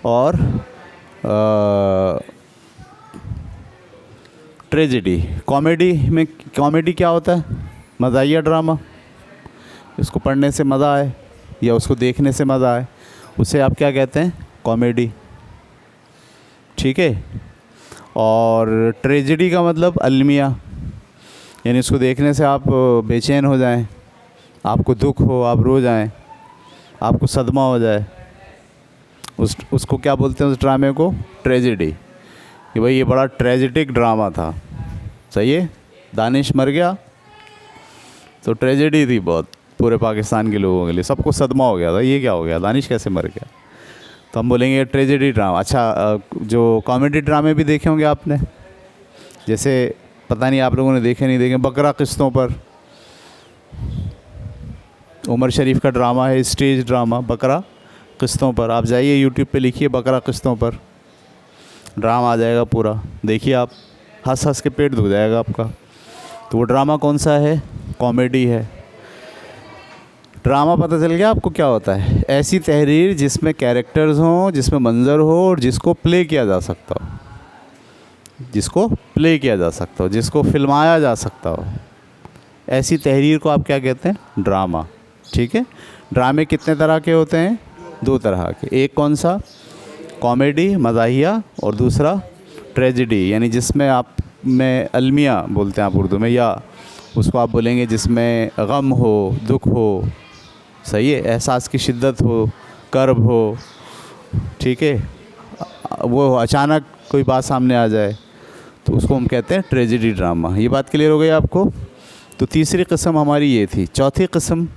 और ट्रेजेडी। कॉमेडी क्या होता है, मज़ाहिया ड्रामा, इसको पढ़ने से मज़ा आए या उसको देखने से मज़ा आए, उसे आप क्या कहते हैं, कॉमेडी, ठीक है। और ट्रेजेडी का मतलब अलमिया, यानी इसको देखने से आप बेचैन हो जाएं, आपको दुख हो, आप रो जाएं, आपको सदमा हो जाए, उसको क्या बोलते हैं, उस ड्रामे को, ट्रेजेडी, कि भाई ये बड़ा ट्रेजेटिक ड्रामा था। सही है, दानिश मर गया तो ट्रेजेडी थी बहुत, पूरे पाकिस्तान के लोगों के लिए, सबको सदमा हो गया था, ये क्या हो गया, दानिश कैसे मर गया, तो हम बोलेंगे ट्रेजेडी ड्रामा। अच्छा, जो कॉमेडी ड्रामे भी देखे होंगे आपने, जैसे पता नहीं आप लोगों ने देखे नहीं देखे, बकरा किस्तों पर, उमर शरीफ का ड्रामा है, स्टेज ड्रामा बकरा किस्तों पर। आप जाइए यूट्यूब पे लिखिए बकरा किस्तों पर, ड्रामा आ जाएगा पूरा, देखिए आप, हंस हंस के पेट दुख जाएगा आपका। तो वो ड्रामा कौन सा है, कॉमेडी है। ड्रामा पता चल गया आपको क्या होता है, ऐसी तहरीर जिसमें कैरेक्टर्स हों, जिसमें मंज़र हो और जिसको प्ले किया जा सकता हो, जिसको प्ले किया जा सकता हो, जिसको फिल्माया जा सकता हो, ऐसी तहरीर को आप क्या कहते हैं, ड्रामा, ठीक है। ड्रामे कितने तरह के होते हैं, दो तरह के, एक कौन सा, कॉमेडी मज़ाहिया, और दूसरा ट्रेजेडी, यानी जिसमें आप में अलमिया बोलते हैं आप उर्दू में, या उसको आप बोलेंगे जिसमें गम हो, दुख हो, सही है, एहसास की शिद्दत हो, कर्ब हो, ठीक है, वो अचानक कोई बात सामने आ जाए, तो उसको हम कहते हैं ट्रेजेडी ड्रामा। ये बात क्लियर हो गई आपको। तो तीसरी किस्म हमारी ये थी। चौथी किस्म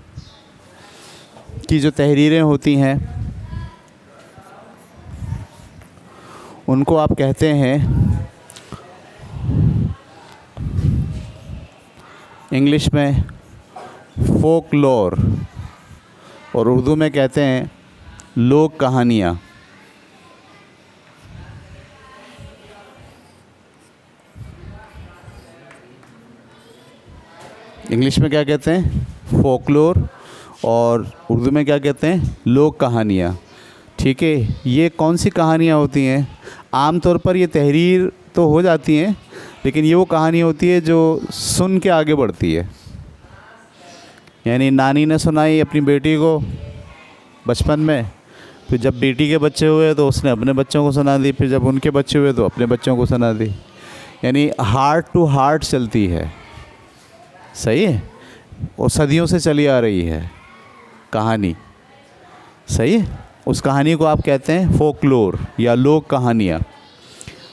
की जो तहरीरें होती हैं उनको आप कहते हैं, इंग्लिश में फोकलोर और उर्दू में कहते हैं लोक कहानियाँ। इंग्लिश में क्या कहते हैं, फोकलोर, और उर्दू में क्या कहते हैं, लोक कहानियाँ, ठीक है। ये कौन सी कहानियाँ होती हैं, आम तौर पर ये तहरीर तो हो जाती हैं, लेकिन ये वो कहानी होती है जो सुन के आगे बढ़ती है। यानी नानी ने सुनाई अपनी बेटी को बचपन में, फिर जब बेटी के बच्चे हुए तो उसने अपने बच्चों को सुना दी, फिर जब उनके बच्चे हुए तो अपने बच्चों को सुना दी, यानी हार्ट टू हार्ट चलती है, सही है, और सदियों से चली आ रही है कहानी। सही है, उस कहानी को आप कहते हैं फोकलोर या लोक कहानियाँ।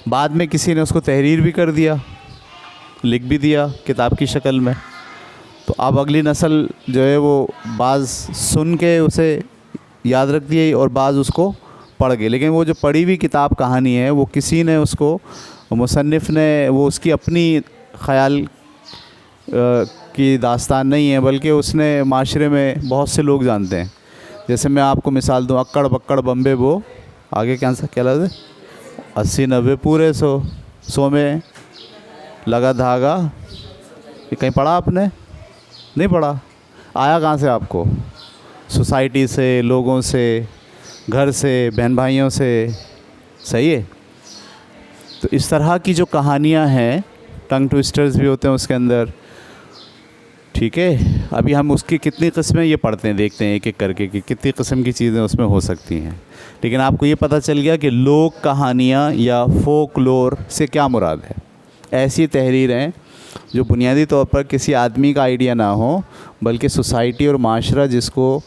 बाद में किसी ने उसको तहरीर भी कर दिया, लिख भी दिया किताब की शक्ल में। तो अब अगली नस्ल जो है वो बाज़ सुन के उसे याद रख दिए और बाज़ उसको पढ़ गए। लेकिन वो जो पढ़ी हुई किताब कहानी है वो किसी ने उसको, मुसन्निफ़ ने, वो उसकी अपनी ख़याल की दास्तान नहीं है, बल्कि उसने माशरे में बहुत से लोग जानते हैं। जैसे मैं आपको मिसाल दूँ, अक्कड़ बक्कड़ बम्बे वो, आगे क्या लफ्ज़ है, 80 90 पूरे 100 में लगा धागा। ये कहीं पढ़ा आपने? नहीं पढ़ा। आया कहाँ से आपको? सोसाइटी से, लोगों से, घर से, बहन भाइयों से। सही है। तो इस तरह की जो कहानियाँ हैं, टंग ट्विस्टर्स भी होते हैं उसके अंदर। ठीक है, अभी हम उसकी कितनी किस्में ये पढ़ते हैं, देखते हैं एक एक करके कि कितनी किस्म की चीज़ें उसमें हो सकती हैं। लेकिन आपको ये पता चल गया कि लोक कहानियाँ या फोकलोर से क्या मुराद है। ऐसी तहरीरें जो बुनियादी तौर पर किसी आदमी का आइडिया ना हो, बल्कि सोसाइटी और माशरा जिसको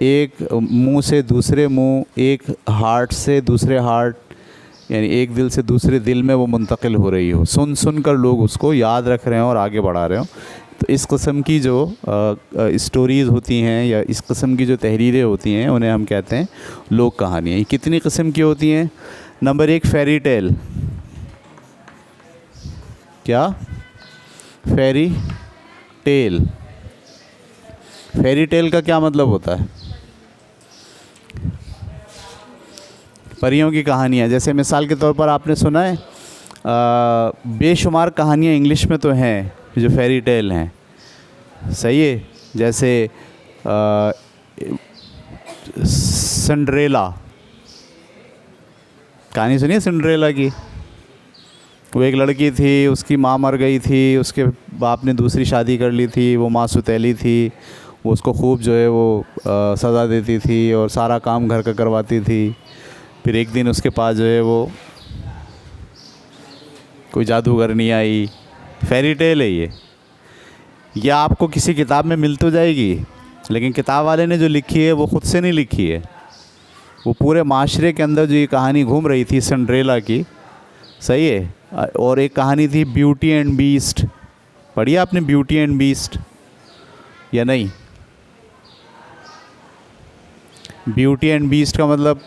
एक मुंह से दूसरे मुंह, एक हार्ट से दूसरे हार्ट, यानी एक दिल से दूसरे दिल में वो मुंतकिल हो रही हो, सुन कर लोग उसको याद रख रहे हों और आगे बढ़ा रहे हों। तो इस किस्म की जो स्टोरीज़ होती हैं या इस किस्म की जो तहरीरें होती हैं उन्हें हम कहते हैं लोक कहानियाँ। कितनी किस्म की होती हैं? Number 1 fairy tale. क्या? Fairy tell. फेरी टेल का क्या मतलब होता है? परियों की कहानियाँ। जैसे मिसाल के तौर पर आपने सुना है बेशुमार कहानियाँ इंग्लिश में तो हैं जो फेरी टेल हैं। सही है। जैसे सिंड्रेला कहानी सुनिए, सिंड्रेला की। वो एक लड़की थी, उसकी माँ मर गई थी, उसके बाप ने दूसरी शादी कर ली थी, वो माँ सुतैली थी, वो उसको खूब जो है वो सज़ा देती थी और सारा काम घर का करवाती थी। फिर एक दिन उसके पास जो है वो कोई जादूगरनी आई। फेरी टेल है ये आपको किसी किताब में मिल तो जाएगी, लेकिन किताब वाले ने जो लिखी है वो ख़ुद से नहीं लिखी है। वो पूरे माशरे के अंदर जो ये कहानी घूम रही थी सिंड्रेला की। सही है। और एक कहानी थी ब्यूटी एंड बीस्ट। पढ़ी आपने ब्यूटी एंड बीस्ट या नहीं? ब्यूटी एंड बीस्ट का मतलब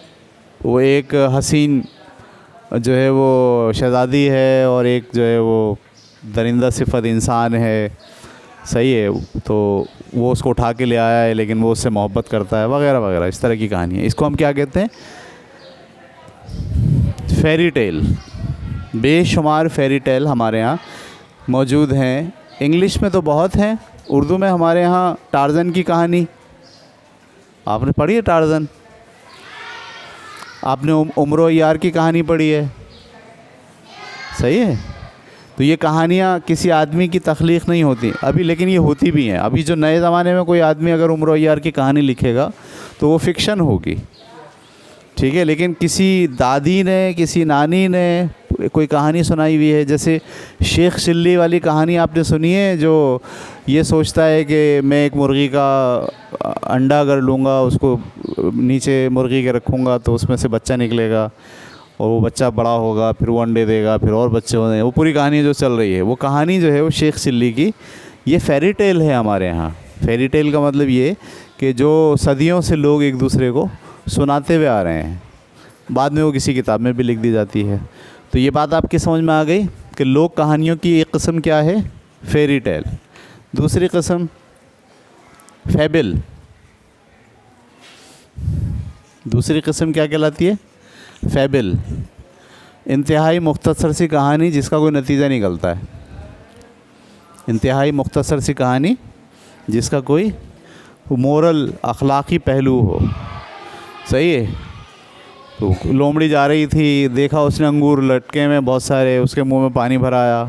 वो एक हसीन जो है वो शहज़ादी है और एक जो है वो दरिंदा सिफत इंसान है। सही है। तो वो उसको उठा के ले आया है, लेकिन वो उससे मोहब्बत करता है, वगैरह वगैरह, इस तरह की कहानी है। इसको हम क्या कहते हैं? Fairy tale. बेशुमार फेरी टेल हमारे यहाँ मौजूद हैं। इंग्लिश में तो बहुत हैं। उर्दू में हमारे यहाँ टार्ज़न की कहानी, आपने पढ़ी है? टार्ज़न आपने उम्र यार की कहानी पढ़ी है? सही है। तो ये कहानियाँ किसी आदमी की तख्लीक़ नहीं होती अभी, लेकिन ये होती भी हैं। अभी जो नए ज़माने में कोई आदमी अगर उम्र यार की कहानी लिखेगा तो वो फ़िक्शन होगी। ठीक है। लेकिन किसी दादी ने, किसी नानी ने कोई कहानी सुनाई हुई है। जैसे शेख चिल्ली वाली कहानी आपने सुनी है, जो ये सोचता है कि मैं एक मुर्गी का अंडा अगर लूँगा, उसको नीचे मुर्गी के रखूँगा तो उसमें से बच्चा निकलेगा और वो बच्चा बड़ा होगा, फिर वो अंडे देगा, फिर और बच्चे होंगे। वो पूरी कहानी जो चल रही है, वो कहानी जो है वो शेख चिल्ली की, ये फेरी टेल है हमारे यहाँ। फेरी टेल का मतलब ये कि जो सदियों से लोग एक दूसरे को सुनाते हुए आ रहे हैं, बाद में वो किसी किताब में भी लिख दी जाती है। तो ये बात आपकी समझ में आ गई कि लोक कहानियों की एक किस्म क्या है? Fairy tale. दूसरी किस्म फैबल। दूसरी किस्म क्या कहलाती है? फैबल। इंतहाई मुख्तसर सी कहानी जिसका कोई नतीजा निकलता है। इंतहाई मुख्तसर सी कहानी जिसका कोई मोरल, अखलाक़ी पहलू हो। सही है। तो लोमड़ी जा रही थी, देखा उसने अंगूर लटके में बहुत सारे, उसके मुंह में पानी भराया,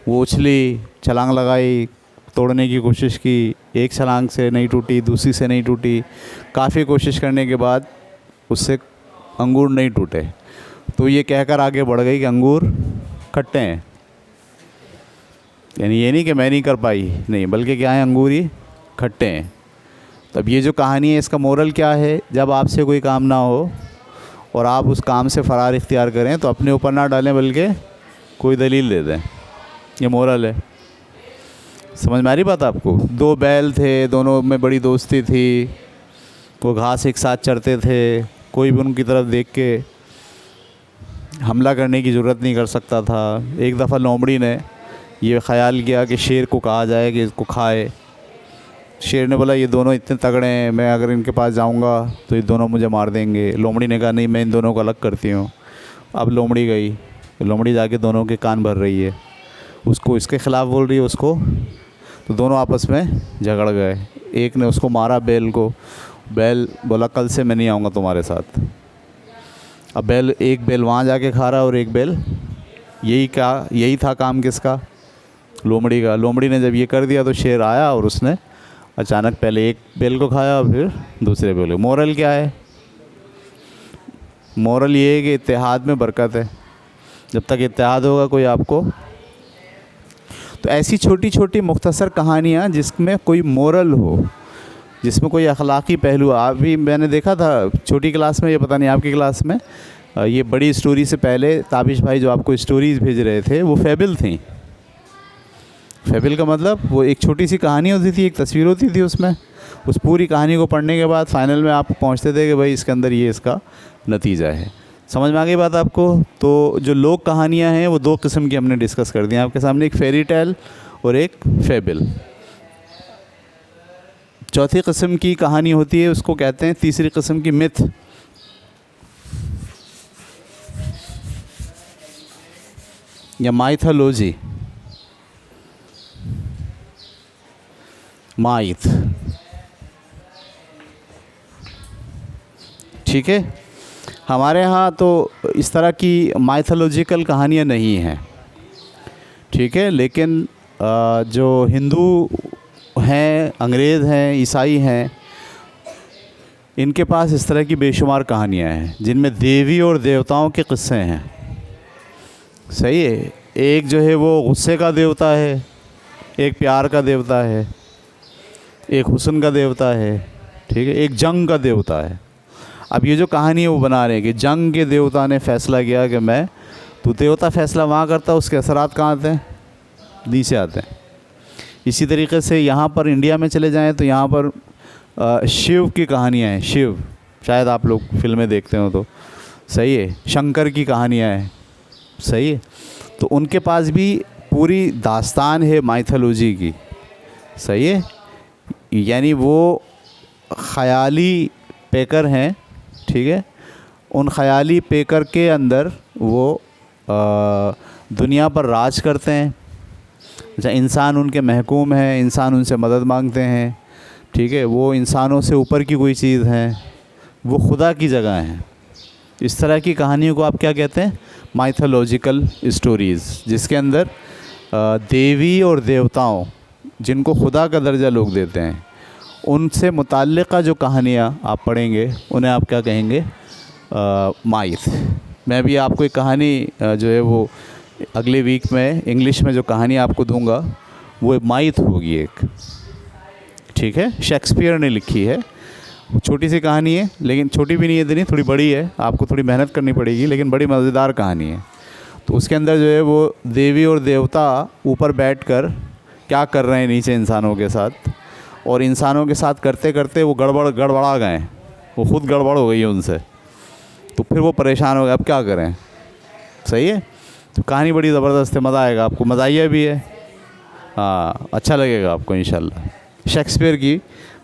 वो उछली, छलांग लगाई, तोड़ने की कोशिश की, एक छलांग से नहीं टूटी, दूसरी से नहीं टूटी, काफ़ी कोशिश करने के बाद उससे अंगूर नहीं टूटे। तो ये कहकर आगे बढ़ गई कि अंगूर खट्टे हैं। यानी ये नहीं कि मैं नहीं कर पाई, नहीं, बल्कि क्या है, अंगूर ही खट्टे हैं। तब ये जो कहानी है इसका मोरल क्या है, जब आपसे कोई काम ना हो और आप उस काम से फ़रार इख्तियार करें तो अपने ऊपर ना डालें बल्कि कोई दलील दे दें। ये मोरल है। समझ में आ रही बात आपको? 2 बैल थे, दोनों में बड़ी दोस्ती थी, वो घास एक साथ चरते थे, कोई भी उनकी तरफ देख के हमला करने की ज़रूरत नहीं कर सकता था। एक दफ़ा लोमड़ी ने ये ख़याल किया कि शेर को कहा जाए कि इसको खाए। शेर ने बोला ये दोनों इतने तगड़े हैं, मैं अगर इनके पास जाऊंगा तो ये दोनों मुझे मार देंगे। लोमड़ी ने कहा नहीं, मैं इन दोनों को अलग करती हूँ। अब लोमड़ी गई, लोमड़ी जाके दोनों के कान भर रही है, उसको इसके ख़िलाफ़ बोल रही है उसको, तो दोनों आपस में झगड़ गए। एक ने उसको मारा, बैल को। बैल बोला कल से मैं नहीं आऊँगा तुम्हारे साथ। अब एक बैल वहाँ जाके खा रहा और एक बैल, यही था काम किसका? लोमड़ी का। लोमड़ी ने जब ये कर दिया तो शेर आया और उसने अचानक पहले एक बैल को खाया और फिर दूसरे बैल को। मोरल क्या है? मोरल ये है कि इत्तेहाद में बरकत है। जब तक इत्तेहाद होगा कोई आपको, तो ऐसी छोटी छोटी मुख्तसर कहानियाँ जिसमें कोई मोरल हो, जिसमें कोई अखलाक़ी पहलू। अभी मैंने देखा था छोटी क्लास में, ये पता नहीं आपकी क्लास में, ये बड़ी स्टोरी से पहले ताबिश भाई जो आपको स्टोरीज़ भेज रहे थे वो फेबल थी। फेबल का मतलब वो एक छोटी सी कहानी होती थी, एक तस्वीर होती थी उसमें। उस पूरी कहानी को पढ़ने के बाद फाइनल में आप पहुंचते थे कि भाई इसके अंदर ये इसका नतीजा है। समझ में आ गई बात आपको? तो जो लोक कहानियाँ हैं वो 2 किस्म की हमने डिस्कस कर दी आपके सामने, एक फेरी टेल और एक फेबल। चौथी किस्म की कहानी होती है, उसको कहते हैं तीसरी किस्म की मिथ। या माइथोलॉजी, माइथ, ठीक है। हमारे यहाँ तो इस तरह की माइथोलॉजिकल कहानियाँ नहीं हैं, ठीक है। लेकिन जो हिंदू हैं, अंग्रेज़ हैं, ईसाई हैं, इनके पास इस तरह की बेशुमार कहानियाँ हैं जिनमें देवी और देवताओं के किस्से हैं। सही है। एक जो है वो गुस्से का देवता है, एक प्यार का देवता है, एक हुस्न का देवता है, ठीक है, एक जंग का देवता है। अब ये जो कहानी है वो बना रहे हैं कि जंग के देवता ने फ़ैसला किया कि मैं, तो देवता फ़ैसला वहाँ करता है, उसके असरात कहाँ आते हैं? नीचे आते हैं। इसी तरीके से यहाँ पर इंडिया में चले जाएं तो यहाँ पर शिव की कहानियाँ हैं। शिव, शायद आप लोग फिल्में देखते हो तो, सही है। शंकर की कहानियाँ हैं, सही है। तो उनके पास भी पूरी दास्तान है माइथोलॉजी की, सही है। यानी वो ख़याली पेकर हैं, ठीक है। उन ख़याली पेकर के अंदर वो दुनिया पर राज करते हैं। अच्छा, इंसान उनके महकूम हैं, इंसान उनसे मदद मांगते हैं, ठीक है। वो इंसानों से ऊपर की कोई चीज़ है, वो खुदा की जगह हैं। इस तरह की कहानियों को आप क्या कहते हैं? माइथोलॉजिकल स्टोरीज़, जिसके अंदर देवी और देवताओं, जिनको खुदा का दर्जा लोग देते हैं, उनसे मुताल्लिक़ा जो कहानियाँ आप पढ़ेंगे उन्हें आप क्या कहेंगे? माइथ। मैं भी आपको एक कहानी जो है वो अगले वीक में इंग्लिश में जो कहानी आपको दूंगा वो माइथ होगी एक, ठीक है। शेक्सपियर ने लिखी है, छोटी सी कहानी है, लेकिन छोटी भी नहीं है इतनी, थोड़ी बड़ी है, आपको थोड़ी मेहनत करनी पड़ेगी, लेकिन बड़ी मज़ेदार कहानी है। तो उसके अंदर जो है वो देवी और देवता ऊपर बैठकर क्या कर रहे हैं नीचे इंसानों के साथ, और इंसानों के साथ करते करते वो गड़बड़ा गए, वो ख़ुद गड़बड़ हो गई है उनसे। तो फिर वो परेशान हो गए, अब क्या करें? सही है। तो कहानी बड़ी ज़बरदस्त है, मज़ा आएगा आपको, मज़ाहिया भी है, हाँ, अच्छा लगेगा आपको इंशाल्लाह। शेक्सपियर की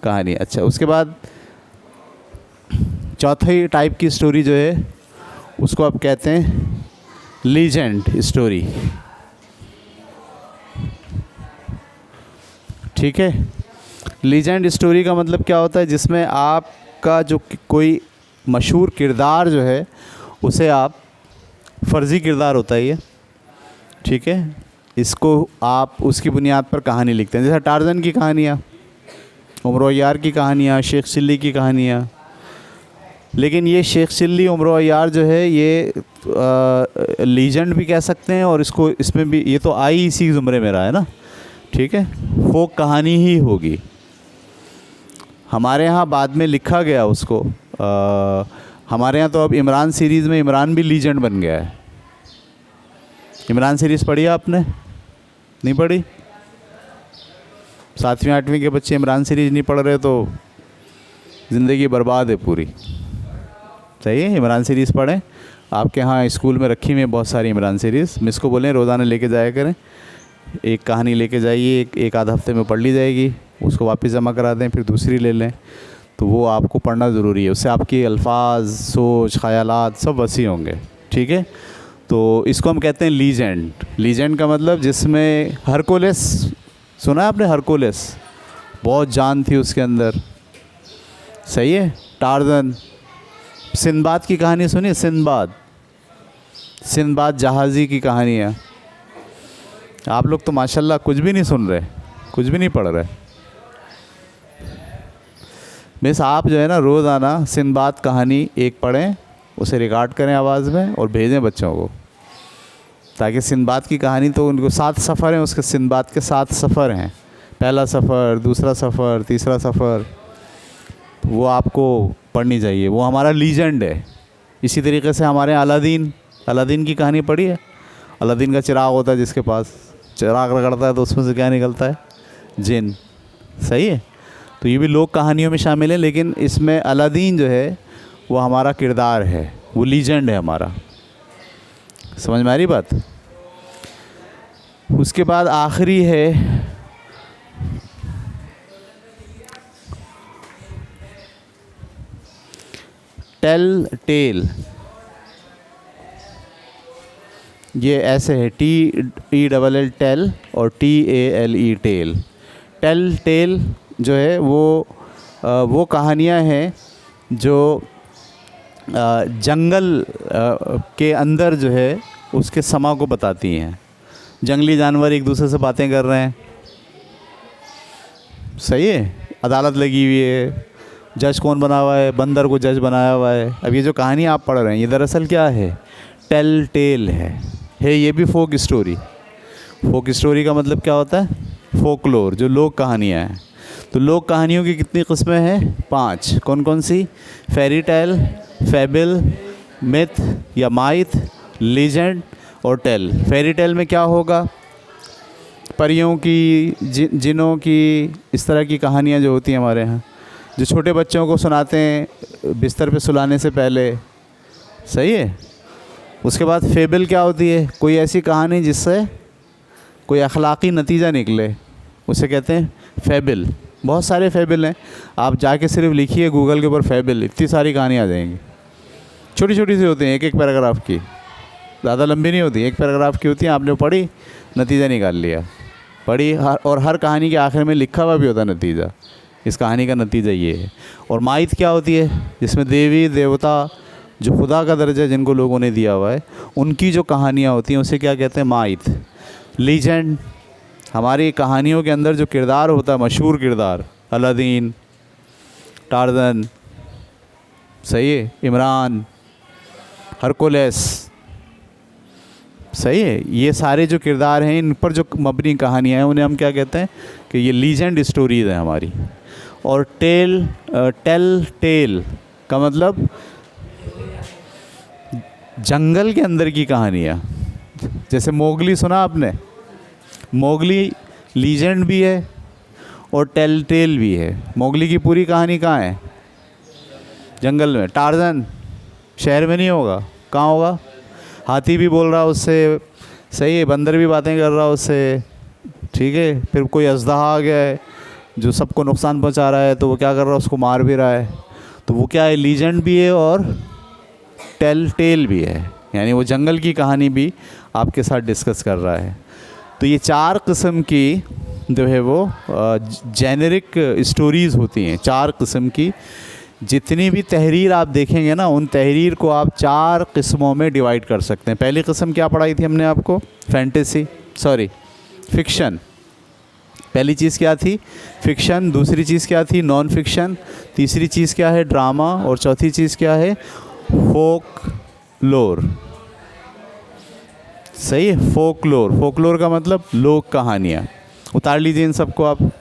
कहानी। अच्छा, उसके बाद चौथी टाइप की स्टोरी जो है उसको आप कहते हैं लीजेंड स्टोरी, ठीक है। लीजेंड स्टोरी का मतलब क्या होता है? जिसमें आपका जो कोई मशहूर किरदार जो है उसे आप, फ़र्ज़ी किरदार होता है ये, ठीक है, इसको आप उसकी बुनियाद पर कहानी लिखते हैं। जैसे टार्ज़न की कहानियाँ, उमर यार की कहानियाँ, शेख चिल्ली की कहानियाँ। लेकिन ये शेख चिल्ली, उमर यार जो है ये लीजेंड भी कह सकते हैं, और इसमें भी ये तो आई इसी ज़ुमरे में रहा है ना, ठीक है, फोक कहानी ही होगी। हमारे यहाँ बाद में लिखा गया उसको, हमारे यहाँ तो अब इमरान सीरीज़ में इमरान भी लीजेंड बन गया है। इमरान सीरीज़ पढ़ी है आपने? नहीं पढ़ी? 7वीं 8वीं के बच्चे इमरान सीरीज़ नहीं पढ़ रहे तो ज़िंदगी बर्बाद है पूरी। सही है, इमरान सीरीज़ पढ़ें। आपके यहाँ स्कूल में रखी हुई है बहुत सारी इमरान सीरीज़। मिस को बोलें रोज़ाना लेके जाया करें, एक कहानी लेके जाइए, एक आध हफ्ते में पढ़ ली जाएगी, उसको वापस जमा करा दें, फिर दूसरी ले लें। तो वो आपको पढ़ना ज़रूरी है, उससे आपकी अल्फाज, सोच, ख़यालात सब वसी होंगे। ठीक है, तो इसको हम कहते हैं लीजेंड। लीजेंड का मतलब जिसमें हरकुलिस, सुना है आपने? हरकुलिस, बहुत जान थी उसके अंदर। सही है। टार्ज़न, सिंदबाद की कहानी सुनिए, सिंदबाद जहाज़ी की कहानी है। आप लोग तो माशाल्लाह कुछ भी नहीं सुन रहे, कुछ भी नहीं पढ़ रहे। मिस आप जो है ना रोज़ाना सिंदबाद कहानी एक पढ़ें, उसे रिकॉर्ड करें आवाज़ में और भेजें बच्चों को, ताकि सिंदबाद की कहानी, तो उनको 7 सफ़र हैं उसके, सिंदबाद के 7 सफ़र हैं। पहला सफ़र, दूसरा सफ़र, तीसरा सफ़र, वो आपको पढ़नी चाहिए। वो हमारा लीजेंड है। इसी तरीके से हमारे अलादीन की कहानी पढ़ी है? अलादीन का चिराग होता है, जिसके पास चिराग रगड़ता है तो उसमें से क्या निकलता है? जिन। सही है। तो ये भी लोक कहानियों में शामिल है, लेकिन इसमें अलादीन जो है वो हमारा किरदार है, वो लीजेंड है हमारा। समझ में आ रही बात? उसके बाद आखिरी है टेल टेल। ये ऐसे है, TELL टेल और TALE टेल। टेल टेल जो है वो कहानियाँ हैं जो जंगल के अंदर जो है उसके समा को बताती हैं। जंगली जानवर एक दूसरे से बातें कर रहे हैं। सही है। अदालत लगी हुई है, जज कौन बना हुआ है? बंदर को जज बनाया हुआ है। अब ये जो कहानी आप पढ़ रहे हैं ये दरअसल क्या है? टेल टेल है ये भी फोक स्टोरी। फोक स्टोरी का मतलब क्या होता है? फोकलोर, जो लोक कहानियाँ हैं। तो लोक कहानियों की कितनी किस्में हैं? 5। कौन कौन सी? फेरी टेल, फेबल, मिथ या माइथ, लीजेंड और टेल। फेरी टेल में क्या होगा? परियों की, जिनों की, इस तरह की कहानियाँ जो होती हैं हमारे यहाँ, जो छोटे बच्चों को सुनाते हैं बिस्तर पे सुलाने से पहले। सही है। उसके बाद फेबल क्या होती है? कोई ऐसी कहानी जिससे कोई अखलाक़ी नतीजा निकले, उसे कहते हैं फेबल। बहुत सारे फेबल हैं, आप जाके सिर्फ लिखिए गूगल के ऊपर फेबल, इतनी सारी कहानी आ जाएंगी। छोटी छोटी सी होती हैं, एक पैराग्राफ की, ज़्यादा लंबी नहीं होती, एक पैराग्राफ की होती है। आपने पढ़ी, नतीजा निकाल लिया, पढ़ी, और हर कहानी के आखिर में लिखा हुआ भी होता है नतीजा, इस कहानी का नतीजा ये है। और माइथ क्या होती है? जिसमें देवी देवता, जो खुदा का दर्जा जिनको लोगों ने दिया हुआ है, उनकी जो कहानियाँ होती हैं उसे क्या कहते हैं? माइथ। लीजेंड, हमारी कहानियों के अंदर जो किरदार होता है, मशहूर किरदार, अलादीन, टार्ज़न, सही है, इमरान, हरकुलिस। सही है। ये सारे जो किरदार हैं, इन पर जो मबनी कहानियाँ हैं, उन्हें हम क्या कहते हैं? कि ये लीजेंड स्टोरीज़ हैं हमारी। और टेल टेल का मतलब जंगल के अंदर की कहानियाँ। जैसे मोगली सुना आपने? मोगली लीजेंड भी है और टेल टेल भी है। मोगली की पूरी कहानी कहाँ है? जंगल में। टार्ज़न शहर में नहीं होगा, कहाँ होगा? हाथी भी बोल रहा उससे, सही है, बंदर भी बातें कर रहा उससे, ठीक है। फिर कोई अजदहा आ गया है जो सबको नुकसान पहुंचा रहा है, तो वो क्या कर रहा है? उसको मार भी रहा है। तो वो क्या है? लीजेंड भी है और टेल टेल भी है, यानी वो जंगल की कहानी भी आपके साथ डिस्कस कर रहा है। तो ये 4 किस्म की जो है वो जेनेरिक स्टोरीज़ होती हैं। 4 किस्म की, जितनी भी तहरीर आप देखेंगे ना, उन तहरीर को आप 4 किस्मों में डिवाइड कर सकते हैं। पहली किस्म क्या पढ़ाई थी हमने आपको? फ़िक्शन। पहली चीज़ क्या थी? फ़िक्शन। दूसरी चीज़ क्या थी? Non fiction. तीसरी चीज़ क्या है? ड्रामा। और चौथी चीज़ क्या है? फोक लोर। सही है। फोकलोर, फोकलोर का मतलब लोक कहानियाँ। उतार लीजिए इन सबको आप।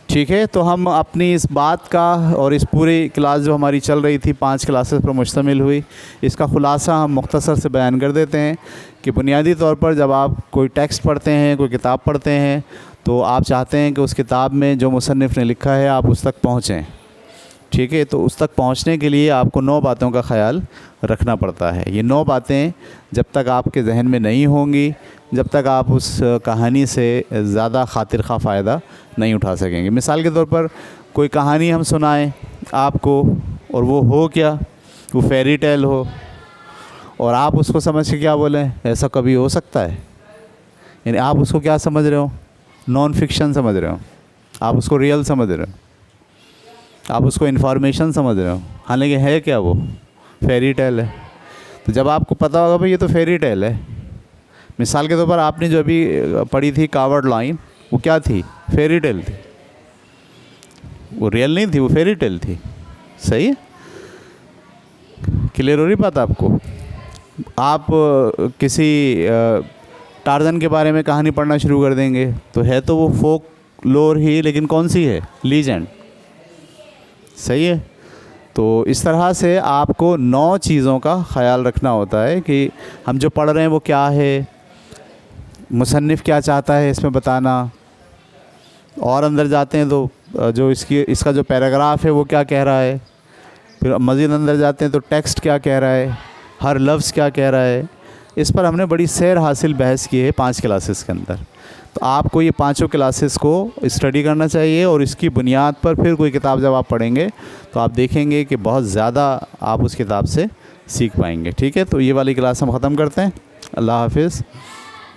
ठीक है, तो हम अपनी इस बात का और इस पूरी क्लास जो हमारी चल रही थी 5 क्लासेस पर मुश्तमिल हुई, इसका ख़ुलासा हम मुख्तसर से बयान कर देते हैं कि बुनियादी तौर पर जब आप कोई टेक्स्ट पढ़ते हैं, कोई किताब पढ़ते हैं, तो आप चाहते हैं कि उस किताब में जो मुसन्निफ़ ने लिखा है आप उस तक पहुँचें। ठीक है, तो उस तक पहुँचने के लिए आपको 9 बातों का ख़याल रखना पड़ता है। ये 9 बातें जब तक आपके जहन में नहीं होंगी, जब तक आप उस कहानी से ज़्यादा खातिर खा फ़ायदा नहीं उठा सकेंगे। मिसाल के तौर पर कोई कहानी हम सुनाएं आपको और वो हो क्या, वो फेरी टेल हो, और आप उसको समझ के क्या बोलें, ऐसा कभी हो सकता है? यानी आप उसको क्या समझ रहे हो, नॉन फिक्शन समझ रहे हो, आप उसको रियल समझ रहे हो, आप उसको इन्फॉर्मेशन समझ रहे हो, हालांकि है क्या, वो फेरी टेल है। तो जब आपको पता होगा भाई ये तो फेरी टेल है, मिसाल के तौर पर आपने जो अभी पढ़ी थी कावर्ड लाइन, वो क्या थी, फेरी टेल थी, वो रियल नहीं थी, वो फेरी टेल थी। सही है, क्लियर हो रही बात आपको? आप किसी टार्जन के बारे में कहानी पढ़ना शुरू कर देंगे तो है तो वो फोक लोर ही, लेकिन कौन सी है, लीजेंड। सही है, तो इस तरह से आपको 9 चीज़ों का ख़याल रखना होता है कि हम जो पढ़ रहे हैं वो क्या है, मुसन्निफ़ क्या चाहता है इसमें बताना, और अंदर जाते हैं तो जो इसका जो पैराग्राफ है वो क्या कह रहा है, फिर मज़ीद अंदर जाते हैं तो टेक्स्ट क्या कह रहा है, हर लफ्ज़ क्या कह रहा है। इस पर हमने बड़ी सैर हासिल बहस की है 5 क्लासेस के अंदर। तो आपको ये 5 क्लासेस को स्टडी करना चाहिए, और इसकी बुनियाद पर फिर कोई किताब जब आप पढ़ेंगे तो आप देखेंगे कि बहुत ज़्यादा आप उस किताब से सीख पाएंगे। ठीक है, तो ये वाली क्लास हम ख़त्म करते हैं। अल्लाह हाफिज़।